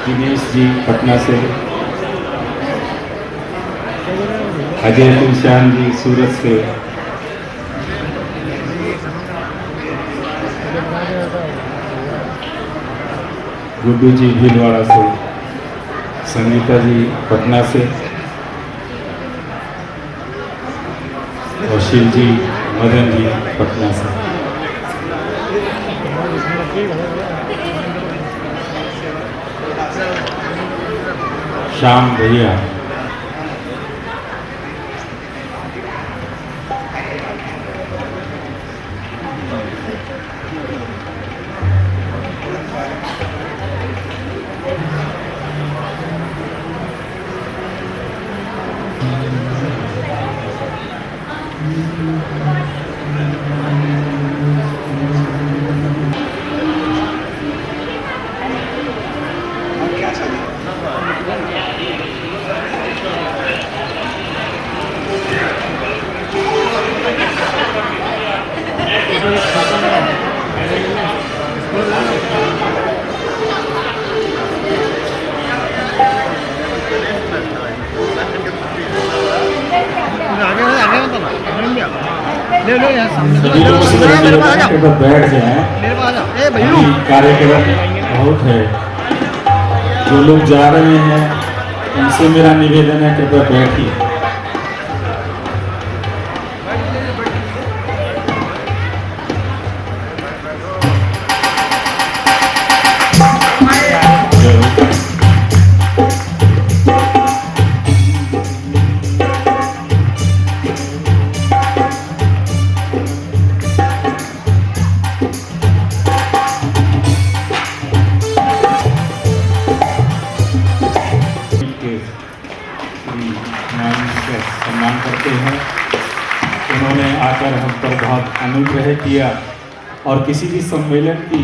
दिनेश जी पटना से, अजय तुलसियान जी सूरत से, गुड्डू जी भीलवाड़ा से, संगीता जी पटना से, और शिव जी मदन जी पटना से। श्याम भैया, सभी लोग बैठ जाएं। कार्यक्रम बहुत है, जो लोग जा रहे हैं उनसे मेरा निवेदन है कृपया बैठिए। सम्मान करते हैं। उन्होंने आकर हम पर बहुत अनुग्रह किया और किसी भी सम्मेलन की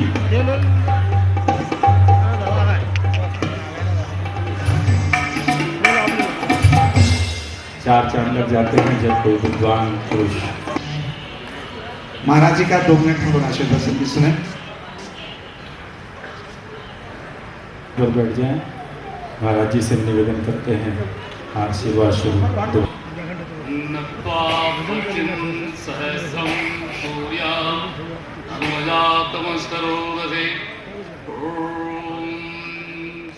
चार चांद लग जाते हैं जब कोई विद्वान पुरुष। महाराज जी का 2 मिनट में बड़ा आशीर्वाद सुने। बैठ जाएं। महाराज जी से निवेदन करते हैं आशीर्वाद शुरू।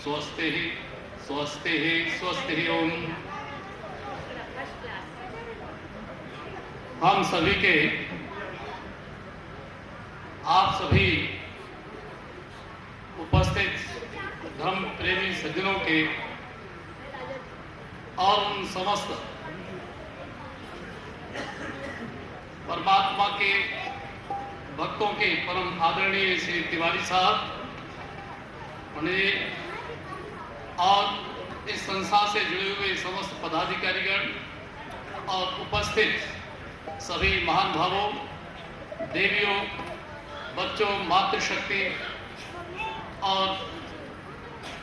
स्वस्ति स्वस्ति स्वस्ति ओम। हम सभी के, आप सभी उपस्थित धर्म प्रेमी सज्जनों के और उन समस्त परमात्मा के भक्तों के परम आदरणीय श्री तिवारी साहब उन्हें और इस संस्था से जुड़े हुए समस्त पदाधिकारीगण और उपस्थित सभी महान भावों, देवियों, बच्चों, मातृशक्ति और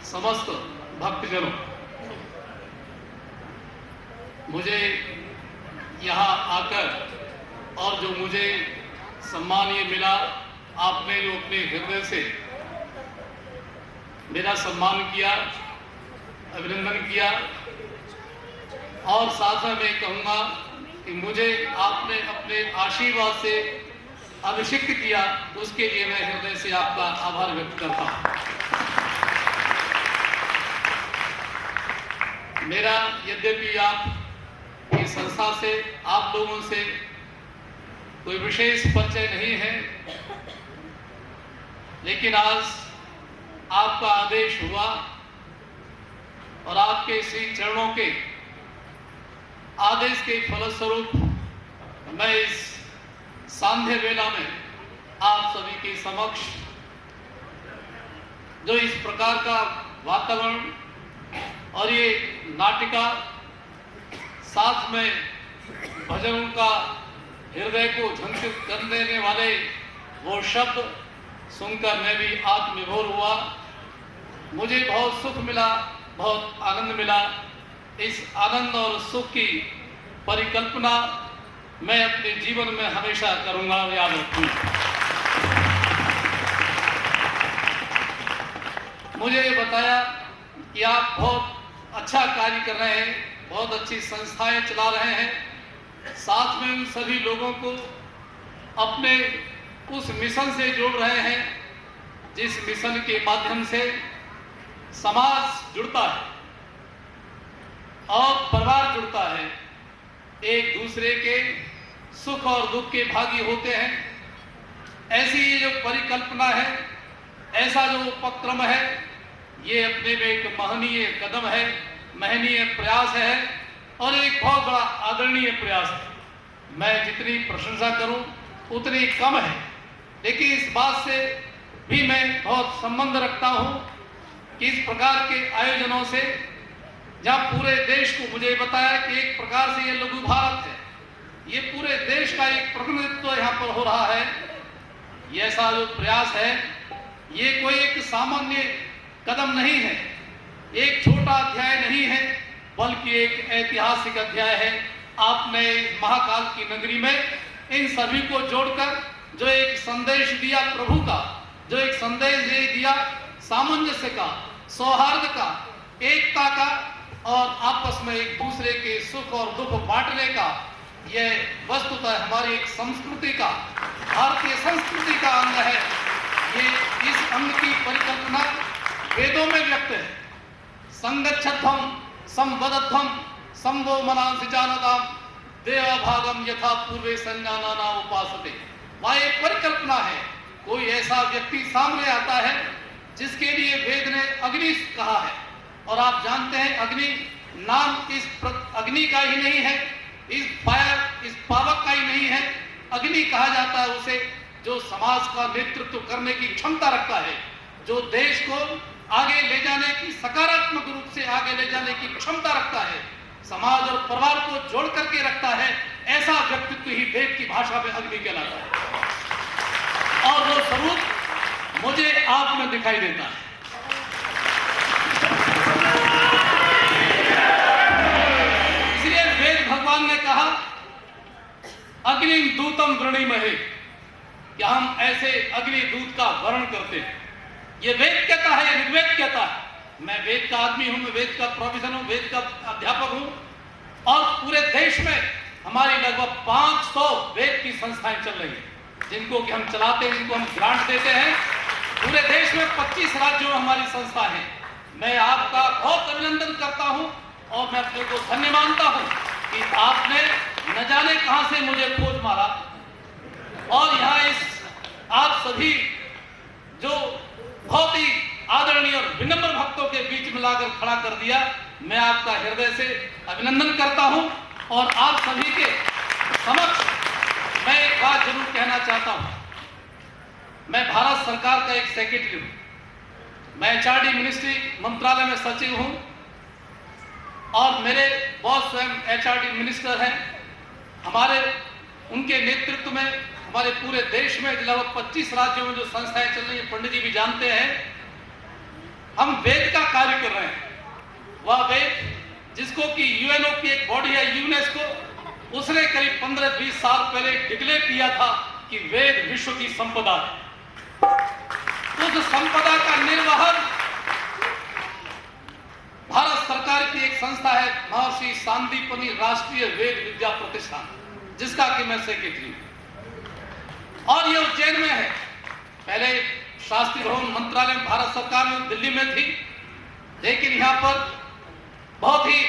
समस्त भक्तजनों, मुझे यहाँ आकर और जो मुझे सम्मान ये मिला, आपने जो अपने हृदय से मेरा सम्मान किया, अभिनंदन किया, और साथ में मैं कहूँगा कि मुझे आपने अपने आशीर्वाद से अभिषिक्त किया, उसके लिए मैं हृदय से आपका आभार व्यक्त करता हूँ। मेरा यद्यपि आप इस संस्था से, आप लोगों से कोई विशेष परिचय नहीं है, लेकिन आज आपका आदेश हुआ और आपके श्री चरणों के आदेश के फलस्वरूप मैं इस सांध्य वेला में आप सभी के समक्ष जो इस प्रकार का वातावरण और ये नाटिका, साथ में भजनों का हृदय को झंकृत कर देने वाले वो शब्द सुनकर मैं भी आत्मविभोर हुआ। मुझे बहुत सुख मिला, बहुत आनंद मिला। इस आनंद और सुख की परिकल्पना मैं अपने जीवन में हमेशा करूंगा, याद रखूंगा। मुझे ये बताया कि आप बहुत अच्छा कार्य कर रहे हैं, बहुत अच्छी संस्थाएं चला रहे हैं, साथ में उन सभी लोगों को अपने उस मिशन से जोड़ रहे हैं जिस मिशन के माध्यम से समाज जुड़ता है और परिवार जुड़ता है, एक दूसरे के सुख और दुख के भागी होते हैं। ऐसी ये जो परिकल्पना है, ऐसा जो उपक्रम है, ये अपने में एक महनीय कदम है, महनीय प्रयास है और एक बहुत बड़ा आदरणीय प्रयास है। मैं जितनी प्रशंसा करूं उतनी कम है, लेकिन इस बात से भी मैं बहुत संबंध रखता हूं कि इस प्रकार के आयोजनों से, जहां पूरे देश को, मुझे बताया कि एक प्रकार से ये लघु भारत है, ये पूरे देश का एक प्रतिनिधित्व यहाँ पर हो रहा है। ये ऐसा जो प्रयास है, ये कोई एक सामान्य कदम नहीं है, एक छोटा अध्याय नहीं है, बल्कि एक ऐतिहासिक अध्याय है। आपने महाकाल की नगरी में इन सभी को जोड़कर जो एक संदेश दिया प्रभु का, जो एक संदेश दिया सामंजस्य का, सौहार्द का, एकता का और आपस में एक दूसरे के सुख और दुख बांटने का, यह वस्तुतः हमारी एक संस्कृति का, भारतीय संस्कृति का अंग है। ये इस अंग की परिकल्पना वेदों में व्यक्त है। संगच्छध्वम संवदध्वम संभो मनांसि जानताम देवभागम यथा पूर्वे संजानाना उपासते। वह एक परिकल्पना है। कोई ऐसा व्यक्ति सामने आता है जिसके लिए वेद ने अग्नि कहा है, और आप जानते हैं अग्नि नाम इस अग्नि का ही नहीं है, इस फायर, इस पावक का ही नहीं है। अग्नि कहा जाता है उसे जो समाज का नेतृत्व करने की क्षमता रखता है, जो देश को आगे ले जाने की, सकारात्मक रूप से आगे ले जाने की क्षमता रखता है, समाज और परिवार को जोड़ करके रखता है। ऐसा व्यक्तित्व ही वेद की भाषा में अग्नि कहलाता है, और वो स्वरूप मुझे आप में दिखाई देता है। इसलिए वेद भगवान ने कहा अग्नि दूतम वृणीमहे, कि हम ऐसे अग्नि दूत का वर्ण करते हैं। ये वेद कहता है, ये ऋग्वेद कहता है। मैं वेद का आदमी हूं, मैं वेद का प्रोफेसर हूं, वेद का अध्यापक हूं, और पूरे देश में हमारी लगभग 500 वेद की संस्थाएं चल रही हैं, जिनको कि हम चलाते हैं, जिनको हम ग्रांट देते हैं। पूरे देश में 25 राज्यों में हमारी संस्था है। मैं आपका बहुत अभिनंदन करता हूं और मैं अपने को धन्य मानता हूं कि आपने न जाने कहां से मुझे खोज मारा और यहाँ इस आप सभी जो बहुत ही आदरणीय और विनम्र भक्तों के बीच में लाकर खड़ा कर दिया। मैं आपका हृदय से अभिनंदन करता हूं और आप सभी के समक्ष मैं एक बात जरूर कहना चाहता हूं। मैं भारत सरकार का एक सेक्रेटरी हूं, मैं एचआरडी मिनिस्ट्री मंत्रालय में सचिव हूं और मेरे बॉस स्वयं एचआरडी मिनिस्टर हैं। हमारे उनके नेतृत्व में हमारे पूरे देश में लगभग 25 राज्यों में जो संस्थाएं चल रही हैं, पंडित जी भी जानते हैं, हम वेद का कार्य कर रहे हैं। वह वेद जिसको कि यूएनओ की एक बॉडी है यूनेस्को, उसने करीब 15-20 साल पहले डिक्लेयर किया था कि वेद विश्व की संपदा है। उस संपदा का निर्वहन भारत सरकार की एक संस्था है महर्षि सांदीपनि राष्ट्रीय वेद विद्या प्रतिष्ठान, जिसका कि मैं सेक्रेटरी हूं। और ये उज्जैन में है। पहले शास्त्री भवन मंत्रालय भारत सरकार में दिल्ली में थी, लेकिन यहाँ पर बहुत ही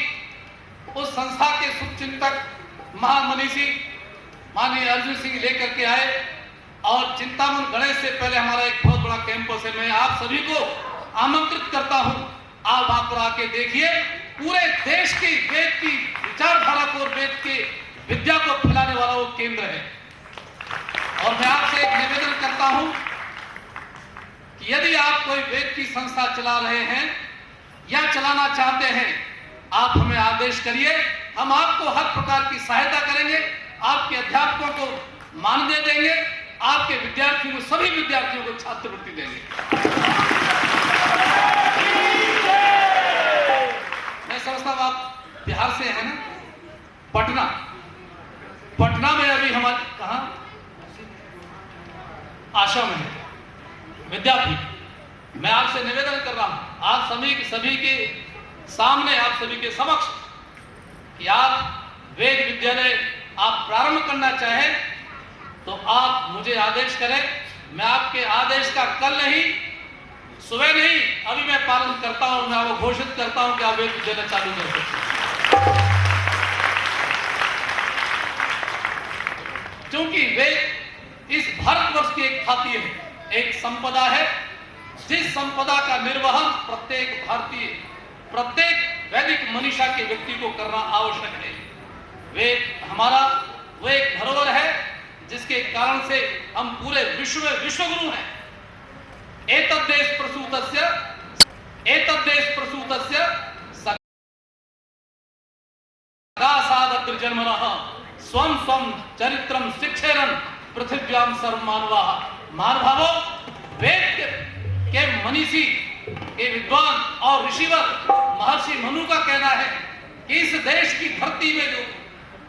उस संस्था के शुभचिंतक महामनीषी माननीय अर्जुन सिंह लेकर के आए और चिंतामन गणेश से पहले हमारा एक बहुत बड़ा कैंपस है। मैं आप सभी को आमंत्रित करता हूं, आप वहां पर आके देखिए। पूरे देश की वेद की विचारधारा को, वेद की विद्या को फैलाने वाला वो केंद्र है। और मैं आपसे एक निवेदन करता हूं कि यदि आप कोई वेद की संस्था चला रहे हैं या चलाना चाहते हैं, आप हमें आदेश करिए, हम आपको हर प्रकार की सहायता करेंगे, आपके अध्यापकों को मानदेय देंगे, आपके विद्यार्थियों को, सभी विद्यार्थियों को छात्रवृत्ति देंगे। मैं समझता हूं आप बिहार से हैं ना, पटना में अभी हमारे कहा आश्रम है विद्यापीठ। मैं आपसे निवेदन कर रहा हूं, आप सभी के सामने, आप सभी के समक्ष, कि आप वेद विद्यालय आप प्रारंभ करना चाहें तो आप मुझे आदेश करें। मैं आपके आदेश का कल नहीं, सुबह नहीं, अभी मैं पालन करता हूं। मैं आपको घोषित करता हूं कि आप वेद विद्यालय चालू कर सकते हैं, क्योंकि वेद इस भारतवर्ष की एक खातिर है, एक संपदा है, जिस संपदा का निर्वहन प्रत्येक भारतीय, प्रत्येक वैदिक मनीषा के व्यक्ति को करना आवश्यक है। वेद हमारा वो एक धरोहर है जिसके कारण से हम पूरे विश्व में विश्वगुरु हैं। एतद्देश प्रसूतस्य सगासादग्रजन्मनः स्वं स्वं चरित्रं शिक्षेरन् पृथिव्यां सर्वमानवाः। महानुभावों, वेद के मनीषी, के विद्वान और ऋषिवर महर्षि मनु का कहना है कि इस देश की धरती में जो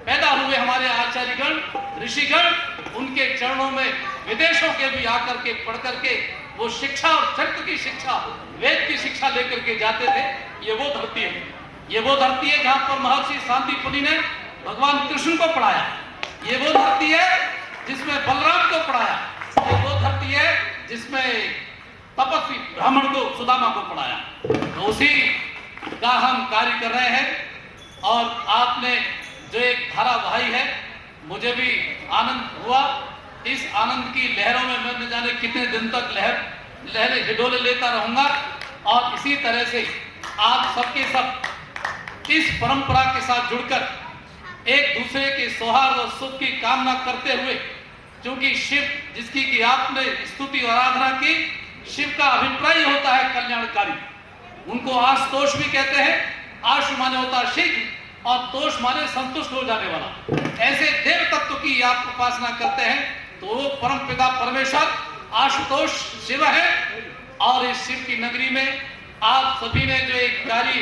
पैदा हुए हमारे आचार्यगण, ऋषिगण, उनके चरणों में विदेशों के भी आकर के पढ़ करके वो शिक्षा और चरित्र की शिक्षा, वेद की शिक्षा लेकर के जाते थे। ये वो धरती है, ये वो धरती है जहां पर महर्षि सांदीपनि ने भगवान कृष्ण को पढ़ाया। ये वो धरती है जिसमें बलराम को पढ़ाया। ये वो धरती है जिसमें तपस्वी ब्राह्मण को, सुदामा को पढ़ाया। तो उसी का हम कार्य कर रहे हैं। और आपने जो एक धारावाही है, मुझे भी आनंद हुआ। इस आनंद की लहरों में मैं न जाने कितने दिन तक लहरें हिडोले लेता रहूंगा। और इसी तरह से आप सबके सब इस परंपरा के साथ जुड़कर एक दूसरे के सौहार्द और सुख की कामना करते हुए, क्योंकि शिव जिसकी कि आपने स्तुति और आराधना की, शिव का अभिप्राय होता है कल्याणकारी। उनको आशुतोष भी कहते हैं। आशु माने होता है शीघ्र और तोष माने संतुष्ट हो जाने वाला। ऐसे देव तत्व की आप उपासना करते हैं तो वो परम पिता परमेश्वर आशुतोष शिव है। और इस शिव की नगरी में आप सभी ने जो एक कार्य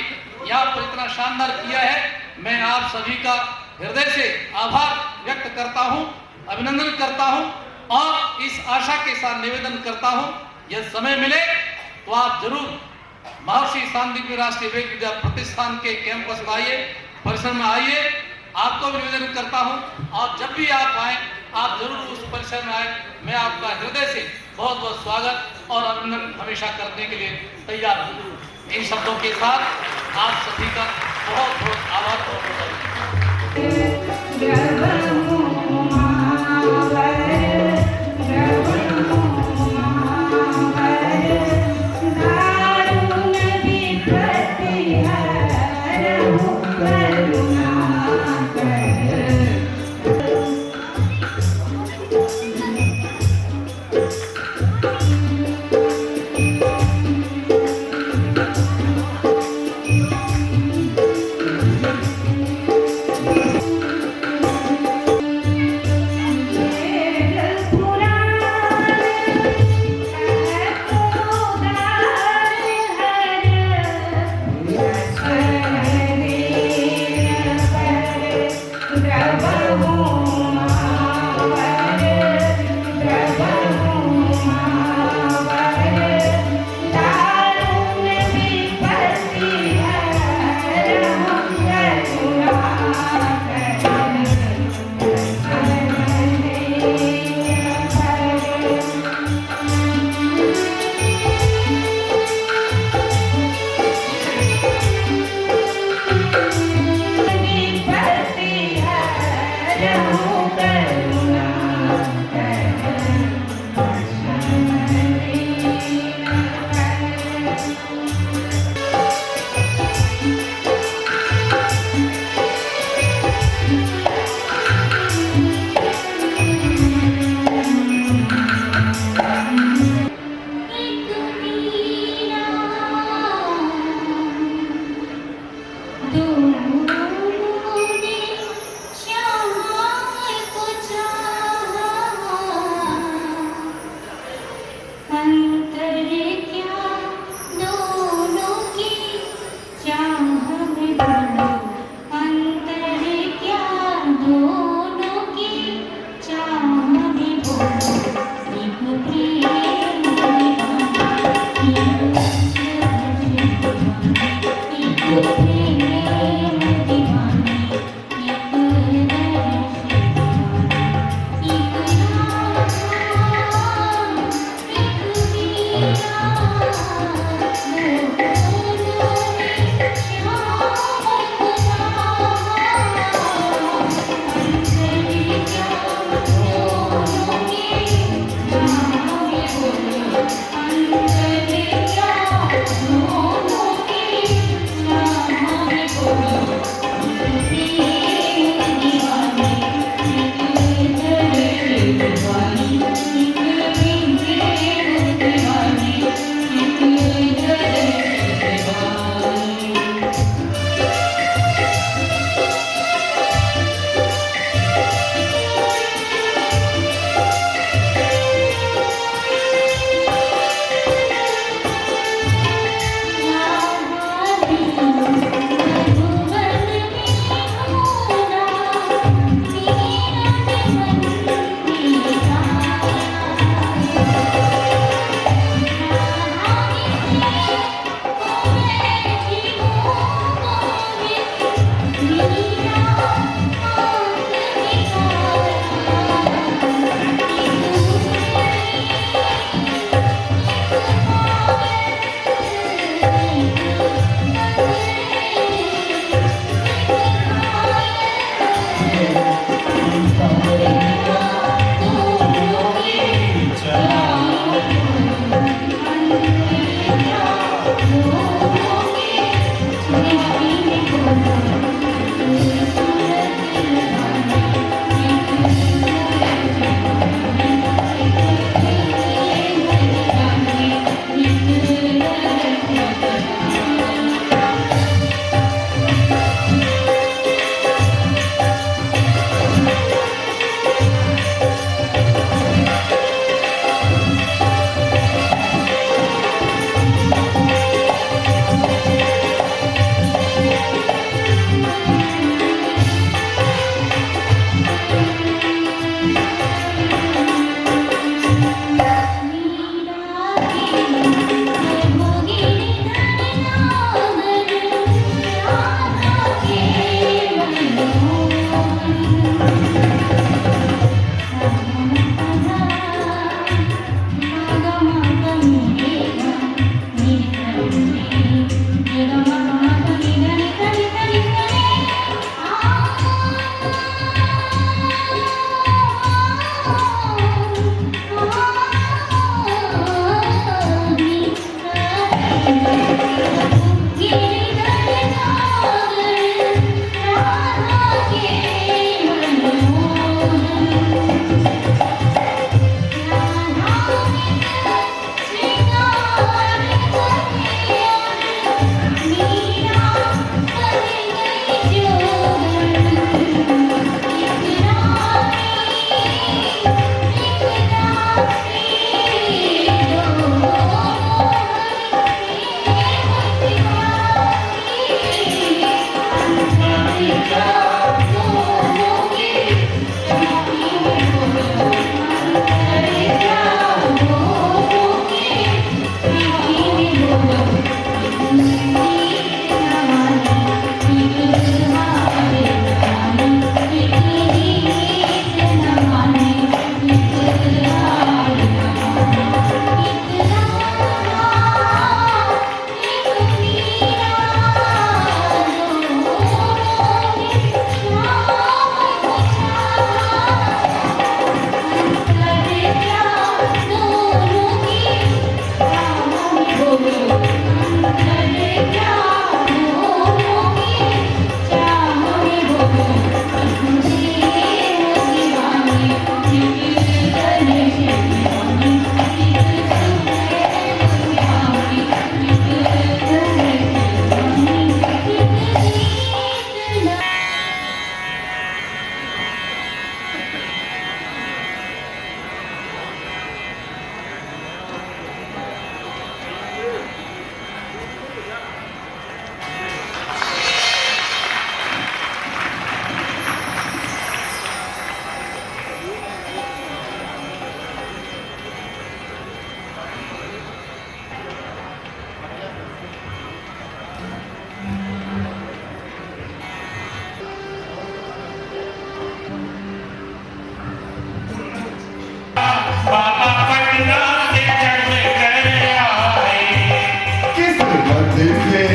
यहाँ पर इतना शानदार किया है, मैं आप सभी का हृदय से आभार व्यक्त करता हूँ, अभिनंदन करता हूँ। और इस आशा के साथ निवेदन करता हूँ, यह समय मिले तो आप जरूर महर्षि सांदीपनि राष्ट्रीय वेद विद्या प्रतिष्ठान के कैंपस में आइए, परिसर में आइए। आपको भी निवेदन करता हूं, और जब भी आप आए, आप जरूर उस परिसर में आए। मैं आपका हृदय से बहुत बहुत स्वागत और अभिनंदन हमेशा करने के लिए तैयार हूं। इन शब्दों के साथ आप सभी का बहुत बहुत आभार और बदले